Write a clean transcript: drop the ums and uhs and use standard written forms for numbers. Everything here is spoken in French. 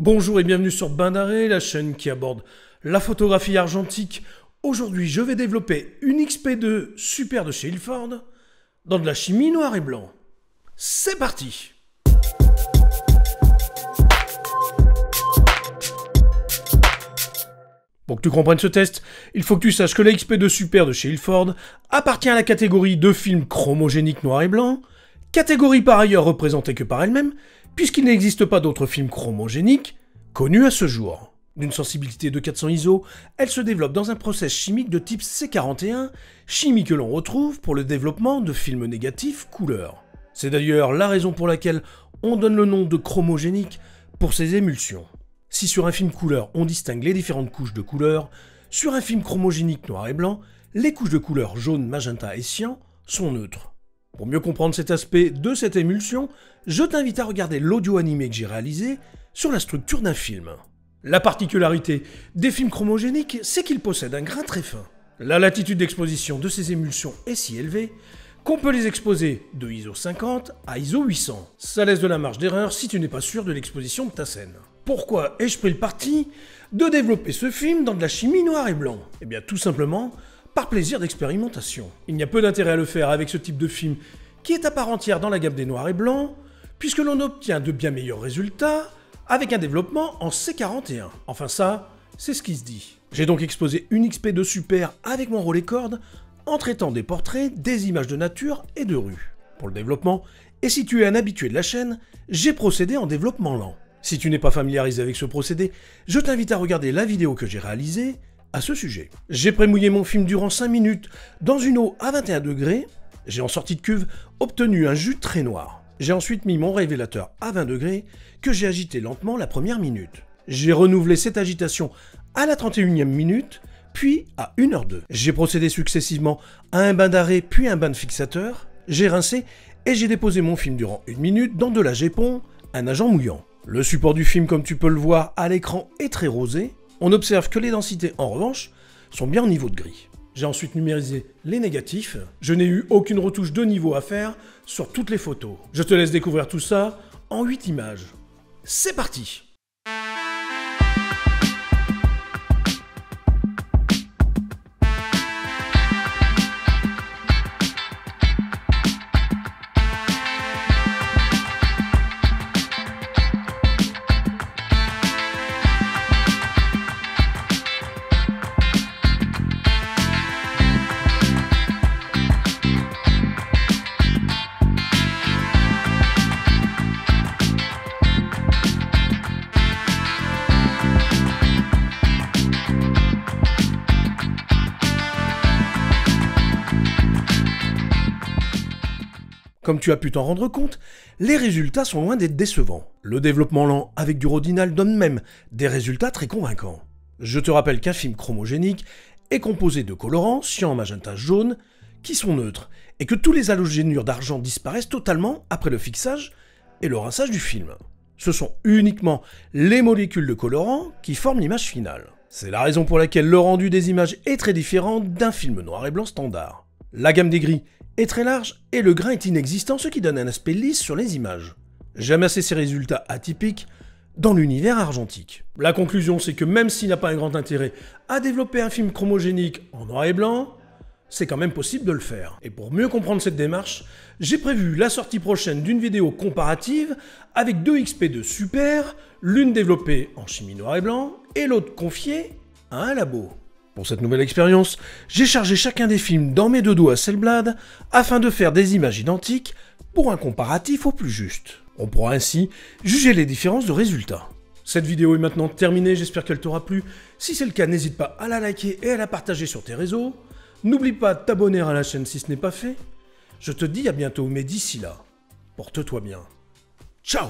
Bonjour et bienvenue sur Bain d'Arrêt, la chaîne qui aborde la photographie argentique. Aujourd'hui, je vais développer une XP2 Super de chez Ilford dans de la chimie noir et blanc. C'est parti! Pour que tu comprennes ce test, il faut que tu saches que la XP2 Super de chez Ilford appartient à la catégorie de films chromogéniques noir et blanc, catégorie par ailleurs représentée que par elle-même, puisqu'il n'existe pas d'autres films chromogéniques connus à ce jour. D'une sensibilité de 400 ISO, elle se développe dans un process chimique de type C41, chimie que l'on retrouve pour le développement de films négatifs couleur. C'est d'ailleurs la raison pour laquelle on donne le nom de chromogénique pour ces émulsions. Si sur un film couleur on distingue les différentes couches de couleurs, sur un film chromogénique noir et blanc, les couches de couleurs jaune, magenta et cyan sont neutres. Pour mieux comprendre cet aspect de cette émulsion, je t'invite à regarder l'audio animé que j'ai réalisé sur la structure d'un film. La particularité des films chromogéniques, c'est qu'ils possèdent un grain très fin. La latitude d'exposition de ces émulsions est si élevée qu'on peut les exposer de ISO 50 à ISO 800. Ça laisse de la marge d'erreur si tu n'es pas sûr de l'exposition de ta scène. Pourquoi ai-je pris le parti de développer ce film dans de la chimie noir et blanc? Eh bien tout simplement par plaisir d'expérimentation. Il n'y a peu d'intérêt à le faire avec ce type de film qui est à part entière dans la gamme des noirs et blancs, puisque l'on obtient de bien meilleurs résultats avec un développement en C41. Enfin ça, c'est ce qui se dit. J'ai donc exposé une XP2 Super avec mon Rolleicord en traitant des portraits, des images de nature et de rue. Pour le développement, et si tu es un habitué de la chaîne, j'ai procédé en développement lent. Si tu n'es pas familiarisé avec ce procédé, je t'invite à regarder la vidéo que j'ai réalisée à ce sujet. J'ai prémouillé mon film durant 5 minutes dans une eau à 21 degrés. J'ai en sortie de cuve obtenu un jus très noir. J'ai ensuite mis mon révélateur à 20 degrés que j'ai agité lentement la première minute. J'ai renouvelé cette agitation à la 31e minute, puis à 1h02. J'ai procédé successivement à un bain d'arrêt puis un bain de fixateur. J'ai rincé et j'ai déposé mon film durant 1 minute dans de la Gépon, un agent mouillant. Le support du film, comme tu peux le voir à l'écran, est très rosé. On observe que les densités, en revanche, sont bien au niveau de gris. J'ai ensuite numérisé les négatifs. Je n'ai eu aucune retouche de niveau à faire sur toutes les photos. Je te laisse découvrir tout ça en 8 images. C'est parti! Comme tu as pu t'en rendre compte, les résultats sont loin d'être décevants. Le développement lent avec du Rodinal donne même des résultats très convaincants. Je te rappelle qu'un film chromogénique est composé de colorants, cyan, magenta, jaune, qui sont neutres, et que tous les halogénures d'argent disparaissent totalement après le fixage et le rinçage du film. Ce sont uniquement les molécules de colorants qui forment l'image finale. C'est la raison pour laquelle le rendu des images est très différent d'un film noir et blanc standard. La gamme des gris est très large et le grain est inexistant, ce qui donne un aspect lisse sur les images. J'aime assez ces résultats atypiques dans l'univers argentique. La conclusion, c'est que même s'il n'a pas un grand intérêt à développer un film chromogénique en noir et blanc, c'est quand même possible de le faire. Et pour mieux comprendre cette démarche, j'ai prévu la sortie prochaine d'une vidéo comparative avec 2 XP2 Super, l'une développée en chimie noir et blanc et l'autre confiée à un labo. Pour cette nouvelle expérience, j'ai chargé chacun des films dans mes 2 doigts Hasselblad afin de faire des images identiques pour un comparatif au plus juste. On pourra ainsi juger les différences de résultats. Cette vidéo est maintenant terminée, j'espère qu'elle t'aura plu. Si c'est le cas, n'hésite pas à la liker et à la partager sur tes réseaux. N'oublie pas de t'abonner à la chaîne si ce n'est pas fait. Je te dis à bientôt, mais d'ici là, porte-toi bien. Ciao!